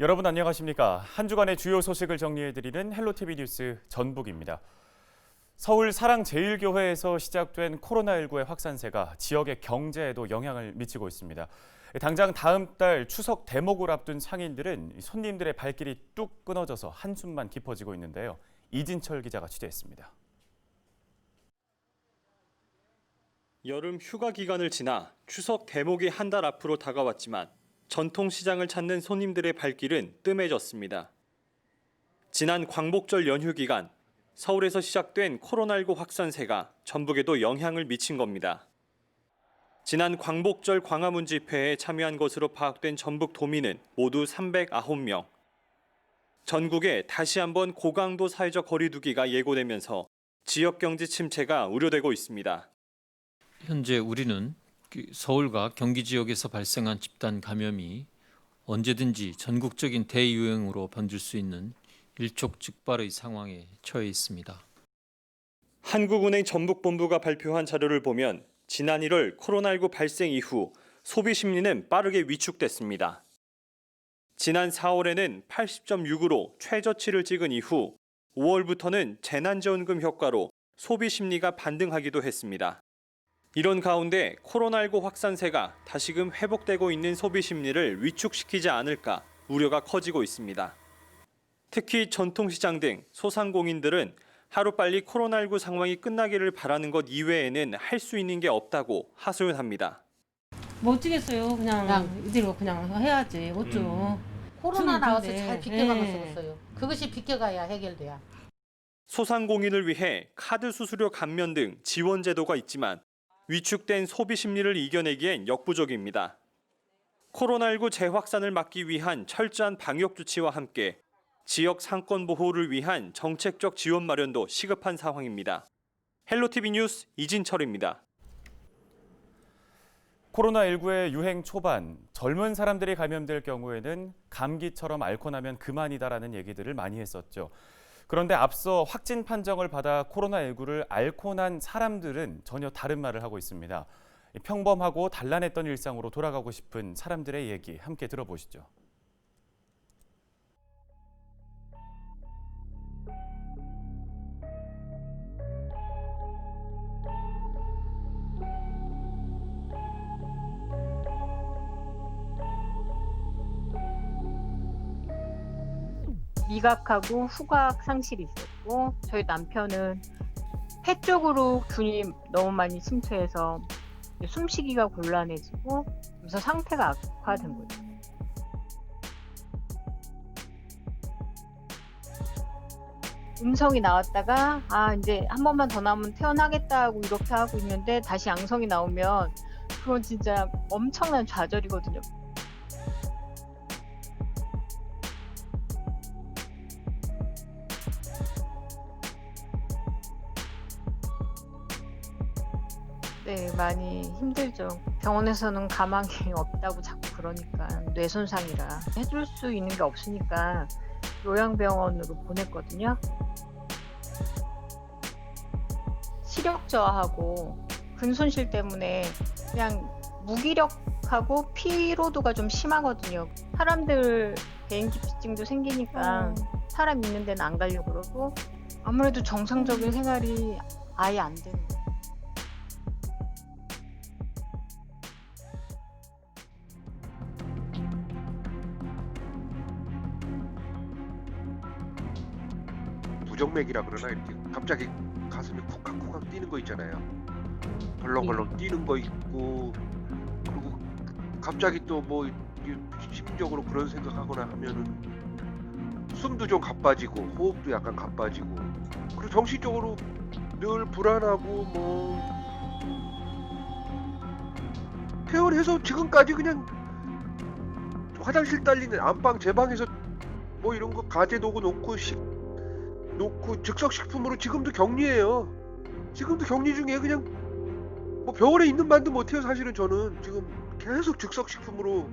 여러분 안녕하십니까? 한 주간의 주요 소식을 정리해드리는 헬로티비 뉴스 전북입니다. 서울 사랑제일교회에서 시작된 코로나19의 확산세가 지역의 경제에도 영향을 미치고 있습니다. 당장 다음 달 추석 대목을 앞둔 상인들은 손님들의 발길이 뚝 끊어져서 한숨만 깊어지고 있는데요. 이진철 기자가 취재했습니다. 여름 휴가 기간을 지나 추석 대목이 한 달 앞으로 다가왔지만 전통시장을 찾는 손님들의 발길은 뜸해졌습니다. 지난 광복절 연휴 기간 서울에서 시작된 코로나19 확산세가 전북에도 영향을 미친 겁니다. 지난 광복절 광화문 집회에 참여한 것으로 파악된 전북 도민은 모두 309명. 전국에 다시 한번 고강도 사회적 거리두기가 예고되면서 지역 경제 침체가 우려되고 있습니다. 현재 우리는 서울과 경기 지역에서 발생한 집단 감염이 언제든지 전국적인 대유행으로 번질 수 있는 일촉즉발의 상황에 처해 있습니다. 한국은행 전북본부가 발표한 자료를 보면 지난 1월 코로나19 발생 이후 소비 심리는 빠르게 위축됐습니다. 지난 4월에는 80.6으로 최저치를 찍은 이후 5월부터는 재난지원금 효과로 소비 심리가 반등하기도 했습니다. 이런 가운데 코로나19 확산세가 다시금 회복되고 있는 소비 심리를 위축시키지 않을까 우려가 커지고 있습니다. 특히 전통시장 등 소상공인들은 하루빨리 코로나19 상황이 끝나기를 바라는 것 이외에는 할 수 있는 게 없다고 하소연합니다. 뭐 어쩌겠어요. 그냥 이대로 그냥 해야지. 어쩌. 코로나 나와서 네. 잘 비껴가면서 없어요. 그것이 비껴가야 해결돼야. 소상공인을 위해 카드 수수료 감면 등 지원 제도가 있지만 위축된 소비 심리를 이겨내기엔 역부족입니다. 코로나19 재확산을 막기 위한 철저한 방역 조치와 함께 지역 상권 보호를 위한 정책적 지원 마련도 시급한 상황입니다. 헬로티비 뉴스 이진철입니다. 코로나19의 유행 초반, 젊은 사람들이 감염될 경우에는 감기처럼 앓고 나면 그만이다라는 얘기들을 많이 했었죠. 그런데 앞서 확진 판정을 받아 코로나19를 앓고 난 사람들은 전혀 다른 말을 하고 있습니다. 평범하고 단란했던 일상으로 돌아가고 싶은 사람들의 얘기 함께 들어보시죠. 미각하고 후각 상실이 있었고 저희 남편은 폐 쪽으로 균이 너무 많이 침투해서 숨쉬기가 곤란해지고 그래서 상태가 악화된 거죠. 음성이 나왔다가 이제 한 번만 더 나오면 퇴원하겠다고 이렇게 하고 있는데 다시 양성이 나오면 그건 진짜 엄청난 좌절이거든요. 네, 많이 힘들죠. 병원에서는 가망이 없다고 자꾸 그러니까 뇌 손상이라 해줄 수 있는 게 없으니까 요양병원으로 보냈거든요. 시력 저하하고 근손실 때문에 그냥 무기력하고 피로도가 좀 심하거든요. 사람들 개인기피증도 생기니까 사람 있는 데는 안 가려고 그러고 아무래도 정상적인 생활이 아예 안 되는 거예요. 부정맥이라 그러나 이렇게 갑자기 가슴이 쿡하쿡하고 뛰는 거 있잖아요. 벌렁벌렁 뛰는 거 있고 그리고 갑자기 또 뭐 심적으로 그런 생각하거나 하면은 숨도 좀 가빠지고 호흡도 약간 가빠지고 그리고 정신적으로 늘 불안하고 뭐 퇴원해서 지금까지 그냥 화장실 딸리는 안방 제 방에서 뭐 이런 거 가재 도구 놓고 즉석식품으로 지금도 격리해요. 지금도 격리 중에 그냥 뭐 병원에 있는 만도 못해요. 사실은 저는 지금 계속 즉석식품으로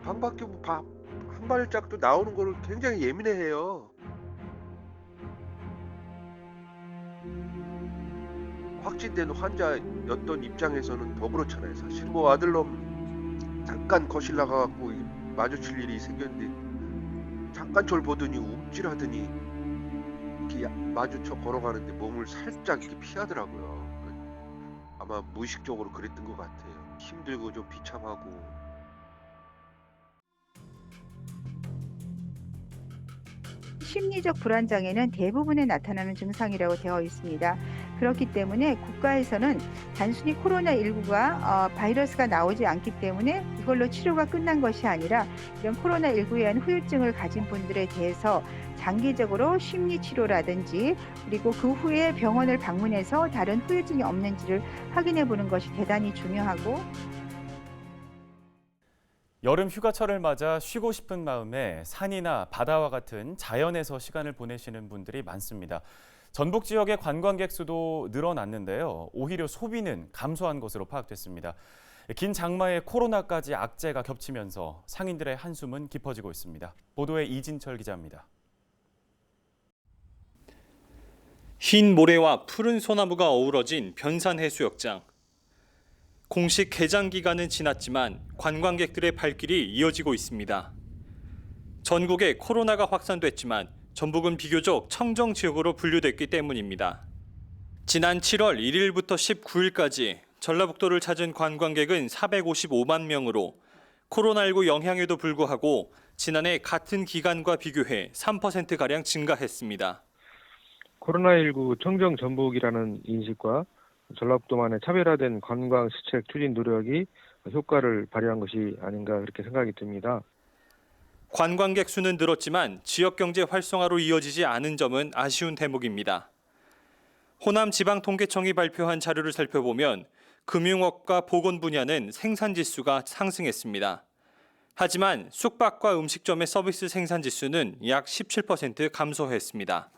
방 밖에 한 발짝도 나오는 거를 굉장히 예민해해요. 확진된 환자였던 입장에서는 더 그렇잖아요. 사실 뭐 아들놈 잠깐 거실 나가갖고 마주칠 일이 생겼는데 잠깐 저를 보더니 움찔하더니 이렇게 마주쳐 걸어가는데 몸을 살짝 이렇게 피하더라고요. 아마 무의식적으로 그랬던 것 같아요. 힘들고 좀 비참하고. 심리적 불안장애는 대부분에 나타나는 증상이라고 되어 있습니다. 그렇기 때문에 국가에서는 단순히 코로나19가 바이러스가 나오지 않기 때문에 이걸로 치료가 끝난 것이 아니라 이런 코로나19에 의한 후유증을 가진 분들에 대해서 장기적으로 심리치료라든지 그리고 그 후에 병원을 방문해서 다른 후유증이 없는지를 확인해 보는 것이 대단히 중요하고 여름 휴가철을 맞아 쉬고 싶은 마음에 산이나 바다와 같은 자연에서 시간을 보내시는 분들이 많습니다. 전북 지역의 관광객 수도 늘어났는데요. 오히려 소비는 감소한 것으로 파악됐습니다. 긴 장마에 코로나까지 악재가 겹치면서 상인들의 한숨은 깊어지고 있습니다. 보도에 이진철 기자입니다. 흰 모래와 푸른 소나무가 어우러진 변산해수욕장. 공식 개장 기간은 지났지만 관광객들의 발길이 이어지고 있습니다. 전국에 코로나가 확산됐지만 전북은 비교적 청정 지역으로 분류됐기 때문입니다. 지난 7월 1일부터 19일까지 전라북도를 찾은 관광객은 455만 명으로 코로나19 영향에도 불구하고 지난해 같은 기간과 비교해 3%가량 증가했습니다. 코로나19 청정 전북이라는 인식과 전라북도만의 차별화된 관광 시책 추진 노력이 효과를 발휘한 것이 아닌가 그렇게 생각이 듭니다. 관광객 수는 늘었지만 지역 경제 활성화로 이어지지 않은 점은 아쉬운 대목입니다. 호남지방통계청이 발표한 자료를 살펴보면 금융업과 보건 분야는 생산 지수가 상승했습니다. 하지만 숙박과 음식점의 서비스 생산 지수는 약 17% 감소했습니다.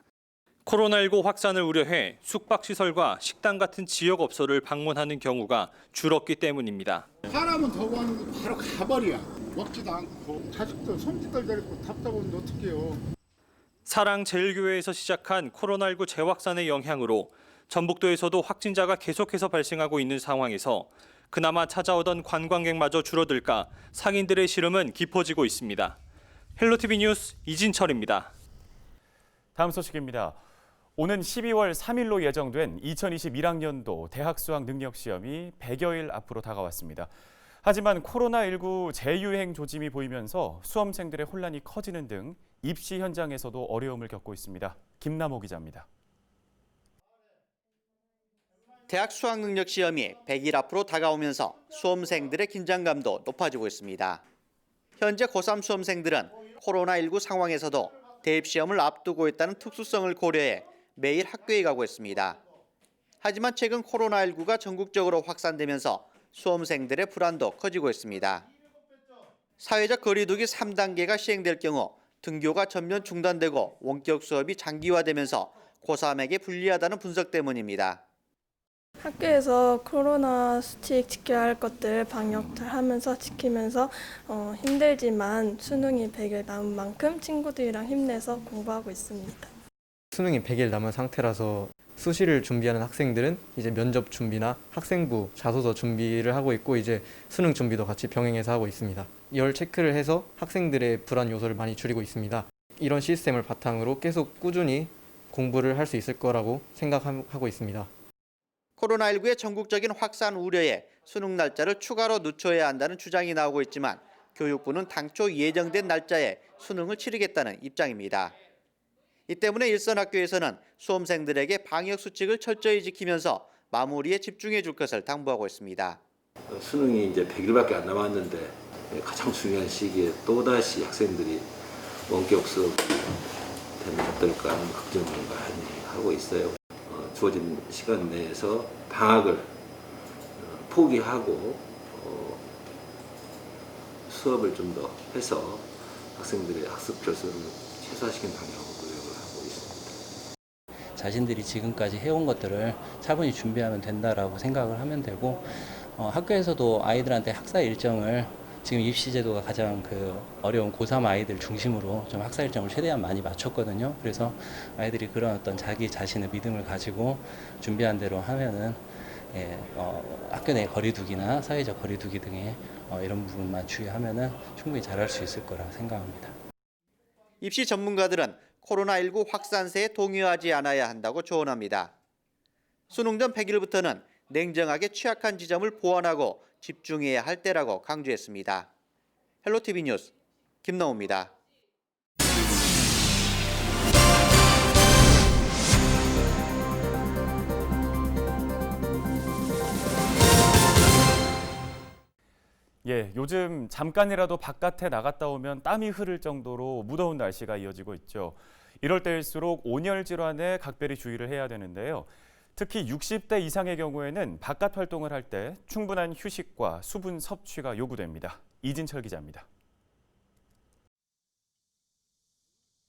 코로나19 확산을 우려해 숙박시설과 식당 같은 지역업소를 방문하는 경우가 줄었기 때문입니다. 사람은 더고 하는 거 바로 가버려. 먹지도 않고 자식들 손짓들 데리고 답답한데 어떡해요. 사랑제일교회에서 시작한 코로나19 재확산의 영향으로 전북도에서도 확진자가 계속해서 발생하고 있는 상황에서 그나마 찾아오던 관광객마저 줄어들까 상인들의 시름은 깊어지고 있습니다. 헬로티비 뉴스 이진철입니다. 다음 소식입니다. 오는 12월 3일로 예정된 2021학년도 대학 수학 능력 시험이 100여일 앞으로 다가왔습니다. 하지만 코로나19 재유행 조짐이 보이면서 수험생들의 혼란이 커지는 등 입시 현장에서도 어려움을 겪고 있습니다. 김남호 기자입니다. 대학 수학 능력 시험이 100일 앞으로 다가오면서 수험생들의 긴장감도 높아지고 있습니다. 현재 고3 수험생들은 코로나19 상황에서도 대입시험을 앞두고 있다는 특수성을 고려해 매일 학교에 가고 있습니다. 하지만 최근 코로나19가 전국적으로 확산되면서 수험생들의 불안도 커지고 있습니다. 사회적 거리두기 3단계가 시행될 경우 등교가 전면 중단되고 원격 수업이 장기화되면서 고3에게 불리하다는 분석 때문입니다. 학교에서 코로나 수칙 지켜야 할 것들 방역 잘 하면서 지키면서 힘들지만 수능이 100일 남은 만큼 친구들이랑 힘내서 공부하고 있습니다. 수능이 100일 남은 상태라서 수시를 준비하는 학생들은 이제 면접 준비나 학생부 자소서 준비를 하고 있고 이제 수능 준비도 같이 병행해서 하고 있습니다. 열 체크를 해서 학생들의 불안 요소를 많이 줄이고 있습니다. 이런 시스템을 바탕으로 계속 꾸준히 공부를 할 수 있을 거라고 생각하고 있습니다. 코로나19의 전국적인 확산 우려에 수능 날짜를 추가로 늦춰야 한다는 주장이 나오고 있지만 교육부는 당초 예정된 날짜에 수능을 치르겠다는 입장입니다. 이 때문에 일선학교에서는 수험생들에게 방역 수칙을 철저히 지키면서 마무리에 집중해 줄 것을 당부하고 있습니다. 수능이 이제 100일밖에 안 남았는데 가장 중요한 시기에 또다시 학생들이 원격 수업 되면 어떨까 하는 걱정을 많이 하고 있어요. 주어진 시간 내에서 방학을 포기하고 수업을 좀 더 해서 학생들의 학습 결손을 최소화시키는 방향으로 노력을 하고 있습니다. 자신들이 지금까지 해온 것들을 차분히 준비하면 된다라고 생각을 하면 되고 학교에서도 아이들한테 학사 일정을 지금 입시 제도가 가장 어려운 고3 아이들 중심으로 좀 학사 일정을 최대한 많이 맞췄거든요. 그래서 아이들이 그런 어떤 자기 자신의 믿음을 가지고 준비한 대로 하면은 학교 내 거리두기나 사회적 거리두기 등의 이런 부분만 주의하면은 충분히 잘할 수 있을 거라 생각합니다. 입시 전문가들은 코로나19 확산세에 동요하지 않아야 한다고 조언합니다. 수능 전 100일부터는 냉정하게 취약한 지점을 보완하고 집중해야 할 때라고 강조했습니다. 헬로티비 뉴스 김나우입니다. 예, 요즘 잠깐이라도 바깥에 나갔다 오면 땀이 흐를 정도로 무더운 날씨가 이어지고 있죠. 이럴 때일수록 온열 질환에 각별히 주의를 해야 되는데요. 특히 60대 이상의 경우에는 바깥 활동을 할 때 충분한 휴식과 수분 섭취가 요구됩니다. 이진철 기자입니다.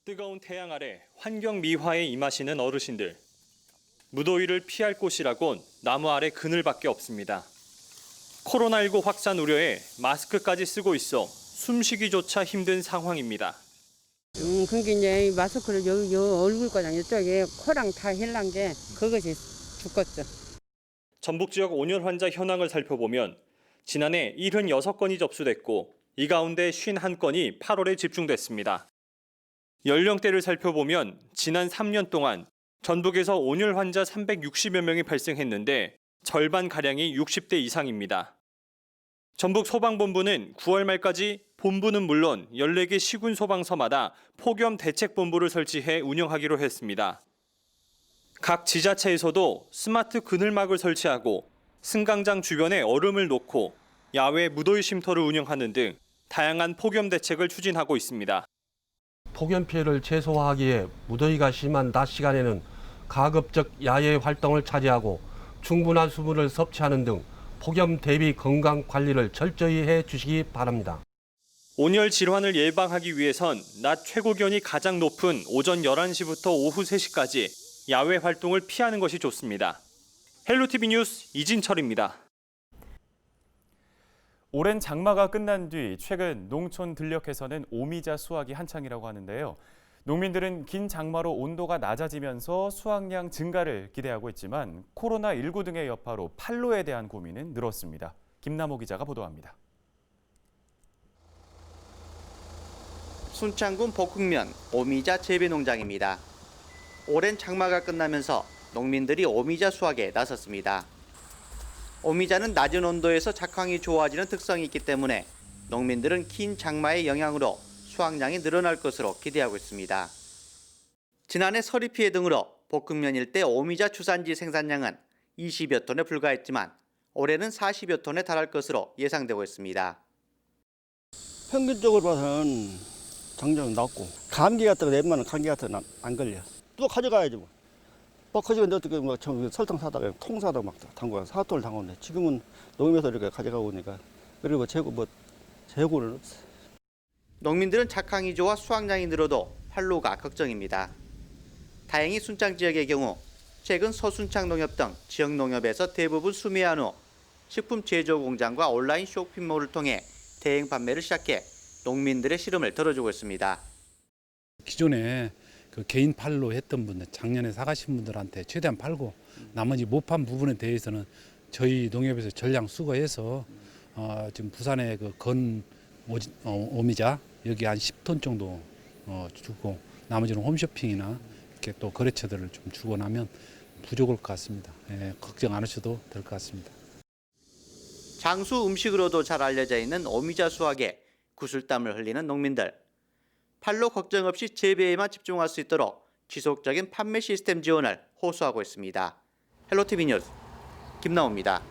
뜨거운 태양 아래 환경 미화에 임하시는 어르신들. 무더위를 피할 곳이라곤 나무 아래 그늘밖에 없습니다. 코로나19 확산 우려에 마스크까지 쓰고 있어 숨쉬기조차 힘든 상황입니다. 그게 이제 마스크를 요 얼굴과장 이쪽에 코랑 다 힐난 게 그것이 죽겠죠. 전북 지역 온열 환자 현황을 살펴보면 지난해 76건이 접수됐고 이 가운데 51건이 8월에 집중됐습니다. 연령대를 살펴보면 지난 3년 동안 전북에서 온열 환자 360여 명이 발생했는데 절반가량이 60대 이상입니다. 전북 소방본부는 9월 말까지 본부는 물론 14개 시군 소방서마다 폭염 대책본부를 설치해 운영하기로 했습니다. 각 지자체에서도 스마트 그늘막을 설치하고 승강장 주변에 얼음을 놓고 야외 무더위 쉼터를 운영하는 등 다양한 폭염 대책을 추진하고 있습니다. 폭염 피해를 최소화하기에 무더위가 심한 낮 시간에는 가급적 야외 활동을 차지하고 충분한 수분을 섭취하는 등 폭염 대비 건강 관리를 철저히 해 주시기 바랍니다. 온열 질환을 예방하기 위해선 낮 최고 기온이 가장 높은 오전 11시부터 오후 3시까지 야외 활동을 피하는 것이 좋습니다. 헬로티비 뉴스 이진철입니다. 오랜 장마가 끝난 뒤 최근 농촌 들녘에서는 오미자 수확이 한창이라고 하는데요. 농민들은 긴 장마로 온도가 낮아지면서 수확량 증가를 기대하고 있지만 코로나19 등의 여파로 판로에 대한 고민은 늘었습니다. 김남호 기자가 보도합니다. 순창군 복흥면 오미자 재배 농장입니다. 오랜 장마가 끝나면서 농민들이 오미자 수확에 나섰습니다. 오미자는 낮은 온도에서 작황이 좋아지는 특성이 있기 때문에 농민들은 긴 장마의 영향으로 수확량이 늘어날 것으로 기대하고 있습니다. 지난해 서리 피해 등으로 복흥면 일대 오미자 주산지 생산량은 20여 톤에 불과했지만 올해는 40여 톤에 달할 것으로 예상되고 있습니다. 평균적으로 봐서는 장정은 낮고 감기 같은 거 내면 감기 같은 거 안 걸려. 또 가져가야지 뭐. 커지는데 어떻게 뭐 설탕 사다가 통 사다가 막 담궈 4톤을 담궜는데 지금은 농협에서 이렇게 가져가고 오니까 그리고 재고는 없어. 농민들은 작황이 좋아 수확량이 늘어도 판로가 걱정입니다. 다행히 순창 지역의 경우 최근 서순창 농협 등 지역 농협에서 대부분 수매한 후 식품 제조 공장과 온라인 쇼핑몰을 통해 대행 판매를 시작해 농민들의 시름을 덜어주고 있습니다. 기존에 그 개인 팔로 했던 분들 작년에 사가신 분들한테 최대한 팔고 나머지 못 판 부분에 대해서는 저희 농협에서 전량 수거해서 지금 부산에 그 오미자 여기 한 10톤 정도 주고 나머지는 홈쇼핑이나 이렇게 또 거래처들을 좀 주고 나면 부족할 것 같습니다. 걱정 안 하셔도 될 것 같습니다. 장수 음식으로도 잘 알려져 있는 오미자 수확에 구슬땀을 흘리는 농민들. 판로 걱정 없이 재배에만 집중할 수 있도록 지속적인 판매 시스템 지원을 호소하고 있습니다. 헬로티비 뉴스 김나우입니다.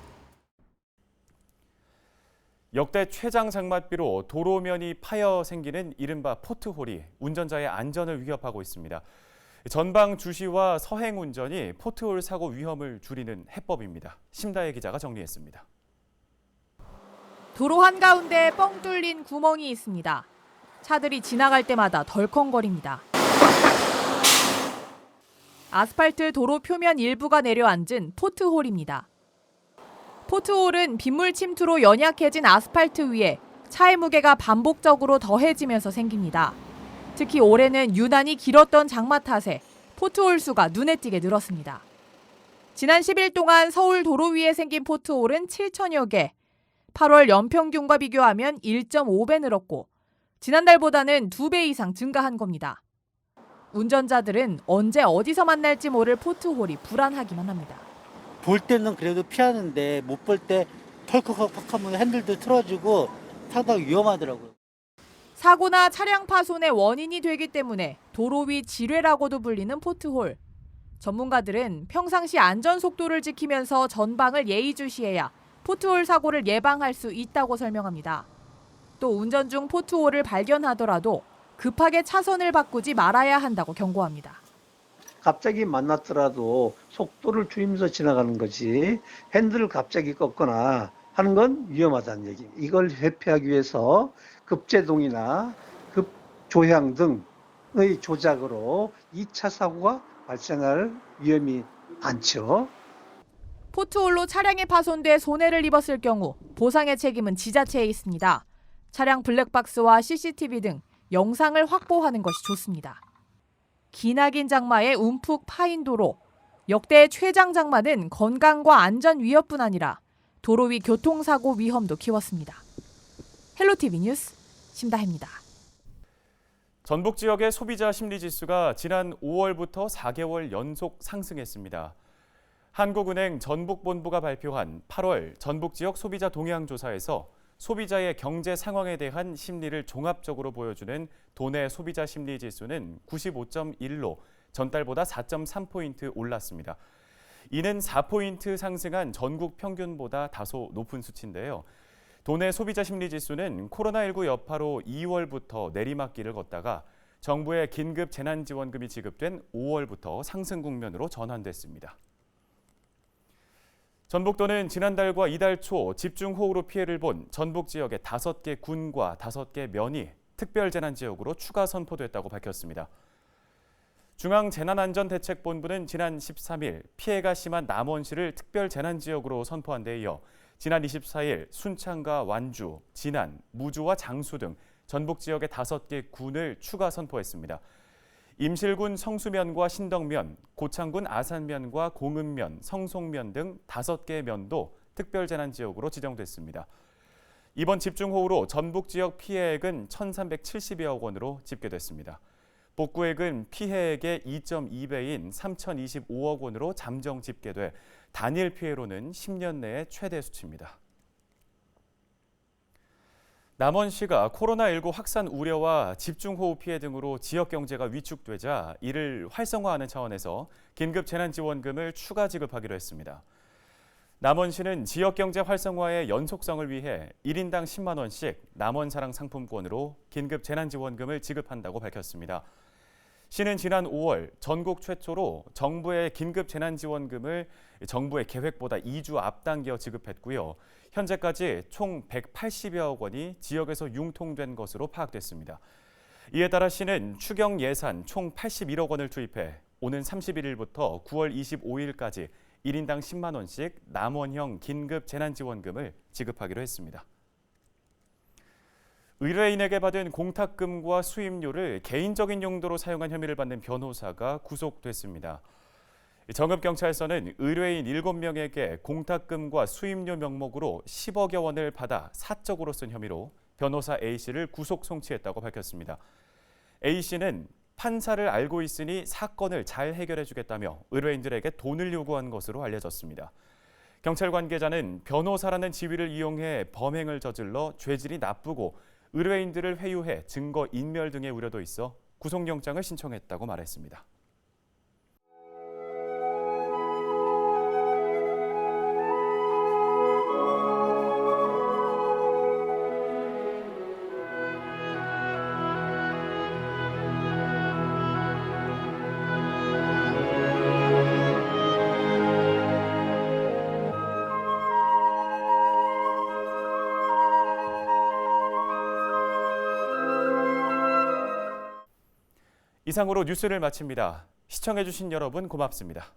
역대 최장 장맛비로 도로면이 파여 생기는 이른바 포트홀이 운전자의 안전을 위협하고 있습니다. 전방 주시와 서행 운전이 포트홀 사고 위험을 줄이는 해법입니다. 심다혜 기자가 정리했습니다. 도로 한가운데 뻥 뚫린 구멍이 있습니다. 차들이 지나갈 때마다 덜컹거립니다. 아스팔트 도로 표면 일부가 내려앉은 포트홀입니다. 포트홀은 빗물 침투로 연약해진 아스팔트 위에 차의 무게가 반복적으로 더해지면서 생깁니다. 특히 올해는 유난히 길었던 장마 탓에 포트홀 수가 눈에 띄게 늘었습니다. 지난 10일 동안 서울 도로 위에 생긴 포트홀은 7천여 개. 8월 연평균과 비교하면 1.5배 늘었고 지난달보다는 2배 이상 증가한 겁니다. 운전자들은 언제 어디서 만날지 모를 포트홀이 불안하기만 합니다. 볼 때는 그래도 피하는데 못 볼 때 털컥하면 핸들도 틀어지고 타다 위험하더라고요. 사고나 차량 파손의 원인이 되기 때문에 도로 위 지뢰라고도 불리는 포트홀. 전문가들은 평상시 안전 속도를 지키면서 전방을 예의주시해야 포트홀 사고를 예방할 수 있다고 설명합니다. 또 운전 중 포트홀을 발견하더라도 급하게 차선을 바꾸지 말아야 한다고 경고합니다. 갑자기 만났더라도 속도를 줄이면서 지나가는 거지 핸들을 갑자기 꺾거나 하는 건 위험하다는 얘기. 이걸 회피하기 위해서 급제동이나 급조향 등의 조작으로 2차 사고가 발생할 위험이 많죠. 포트홀로 차량이 파손돼 손해를 입었을 경우 보상의 책임은 지자체에 있습니다. 차량 블랙박스와 CCTV 등 영상을 확보하는 것이 좋습니다. 기나긴 장마에 움푹 파인 도로. 역대 최장 장마는 건강과 안전 위협뿐 아니라 도로 위 교통사고 위험도 키웠습니다. 헬로티비 뉴스 심다혜입니다. 전북 지역의 소비자 심리지수가 지난 5월부터 4개월 연속 상승했습니다. 한국은행 전북본부가 발표한 8월 전북 지역 소비자 동향조사에서 소비자의 경제 상황에 대한 심리를 종합적으로 보여주는 도내 소비자 심리지수는 95.1로 전달보다 4.3포인트 올랐습니다. 이는 4포인트 상승한 전국 평균보다 다소 높은 수치인데요. 도내 소비자 심리지수는 코로나19 여파로 2월부터 내리막길을 걷다가 정부의 긴급 재난지원금이 지급된 5월부터 상승 국면으로 전환됐습니다. 전북도는 지난달과 이달 초 집중호우로 피해를 본 전북 지역의 5개 군과 5개 면이 특별재난지역으로 추가 선포됐다고 밝혔습니다. 중앙재난안전대책본부는 지난 13일 피해가 심한 남원시를 특별재난지역으로 선포한 데 이어 지난 24일 순창과 완주, 진안, 무주와 장수 등 전북 지역의 5개 군을 추가 선포했습니다. 임실군 성수면과 신덕면, 고창군 아산면과 공읍면, 성송면 등 5개 면도 특별재난지역으로 지정됐습니다. 이번 집중호우로 전북 지역 피해액은 1,370여억 원으로 집계됐습니다. 복구액은 피해액의 2.2배인 3,025억 원으로 잠정 집계돼 단일 피해로는 10년 내의 최대 수치입니다. 남원시가 코로나19 확산 우려와 집중호우 피해 등으로 지역 경제가 위축되자 이를 활성화하는 차원에서 긴급 재난지원금을 추가 지급하기로 했습니다. 남원시는 지역 경제 활성화의 연속성을 위해 1인당 10만 원씩 남원사랑 상품권으로 긴급 재난지원금을 지급한다고 밝혔습니다. 시는 지난 5월 전국 최초로 정부의 긴급 재난지원금을 정부의 계획보다 2주 앞당겨 지급했고요. 현재까지 총 180여억 원이 지역에서 융통된 것으로 파악됐습니다. 이에 따라 시는 추경 예산 총 81억 원을 투입해 오는 31일부터 9월 25일까지 1인당 10만 원씩 남원형 긴급 재난지원금을 지급하기로 했습니다. 의뢰인에게 받은 공탁금과 수임료를 개인적인 용도로 사용한 혐의를 받는 변호사가 구속됐습니다. 정읍경찰서는 의뢰인 7명에게 공탁금과 수임료 명목으로 10억여 원을 받아 사적으로 쓴 혐의로 변호사 A씨를 구속 송치했다고 밝혔습니다. A씨는 판사를 알고 있으니 사건을 잘 해결해 주겠다며 의뢰인들에게 돈을 요구한 것으로 알려졌습니다. 경찰 관계자는 변호사라는 지위를 이용해 범행을 저질러 죄질이 나쁘고 의뢰인들을 회유해 증거 인멸 등의 우려도 있어 구속영장을 신청했다고 말했습니다. 이상으로 뉴스를 마칩니다. 시청해주신 여러분 고맙습니다.